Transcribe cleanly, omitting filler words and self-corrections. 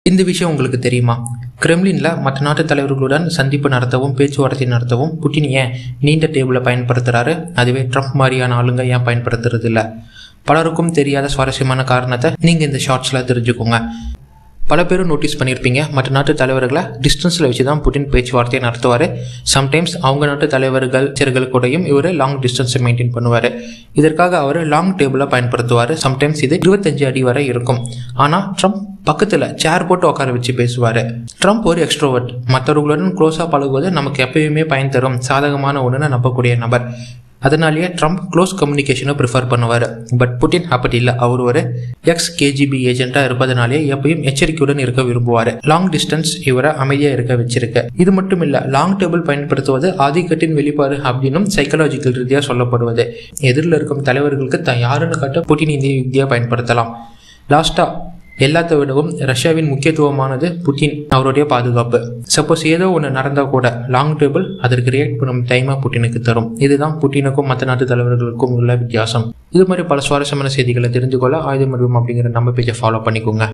இந்த விஷயம் உங்களுக்கு தெரியுமா? கிரெம்லின்ல மற்ற நாட்டு தலைவர்களுடன் சந்திப்பு நடத்தவும் பேச்சுவார்த்தை நடத்தவும் புட்டின் ஏன் நீண்ட டேபிளை பயன்படுத்துறாரு? அதுவே ட்ரம்ப் மாதிரியான ஆளுங்க ஏன் பயன்படுத்துறது இல்லை? பலருக்கும் தெரியாத சுவாரஸ்யமான காரணத்தை நீங்க இந்த ஷார்ட்ஸ்ல தெரிஞ்சுக்கோங்க. பல பேரும் நோட்டீஸ் பண்ணியிருப்பீங்க, மற்ற நாட்டு தலைவர்களை டிஸ்டன்ஸில் வச்சு தான் புட்டின் பேச்சுவார்த்தையை நடத்துவார். சம்டைம்ஸ் அவங்க நாட்டு தலைவர்கள் கூடயும் இவர் லாங் டிஸ்டன்ஸை மெயின்டைன் பண்ணுவார். இதற்காக அவர் லாங் டேபிளை பயன்படுத்துவார். சம்டைம்ஸ் இது 25 அடி வரை இருக்கும். ஆனால் ட்ரம்ப் பக்கத்தில் சேர் போட்டு உட்கார வச்சு பேசுவார். ட்ரம்ப் ஒரு எக்ஸ்ட்ரோவர்ட், மற்றவர்களுடன் க்ளோஸாக பழகுவது நமக்கு எப்பயுமே பயன் தரும் சாதகமான ஒன்றுன்னு நம்பக்கூடிய நபர். அதனாலேயே ட்ரம்ப் க்ளோஸ் கம்யூனிகேஷனை ப்ரிஃபர் பண்ணுவார். பட் புட்டின் அப்படி இல்லை. அவர் ஒரு KGB ஏஜென்ட்டாக இருப்பதனாலே எப்பயும் எச்சரிக்கையுடன் இருக்க விரும்புவார். லாங் டிஸ்டன்ஸ் இவரை அமைதியாக இருக்க வச்சிருக்கு. இது மட்டும் இல்லை, லாங் டேபிள் பயன்படுத்துவது ஆதிக்கத்தின் வெளிப்பாடு அப்படின்னும் சைக்கலாஜிக்கல் ரீதியாக சொல்லப்படுவது. எதிரில் இருக்கும் தலைவர்களுக்கு யாருன்னு காட்ட புட்டின் இந்த யுக்தியாக பயன்படுத்தலாம். லாஸ்ட்டாக எல்லாத்த விடவும் ரஷ்யாவின் முக்கியத்துவமானது புட்டின் அவருடைய பாதுகாப்பு. சப்போஸ் ஏதோ ஒன்று நடந்தால் கூட லாங் டேபிள் அதற்கு ரியாக்ட் பண்ணும் டைமை புட்டினுக்கு தரும். இதுதான் புட்டினுக்கும் மற்ற நாட்டு தலைவர்களுக்கும் உள்ள வித்தியாசம். இது மாதிரி பல சுவாரஸ்யமான செய்திகளை தெரிந்து கொள்ள ஆயுதம் அப்படிங்கிற நம்ம பேஜை ஃபாலோ பண்ணிக்கோங்க.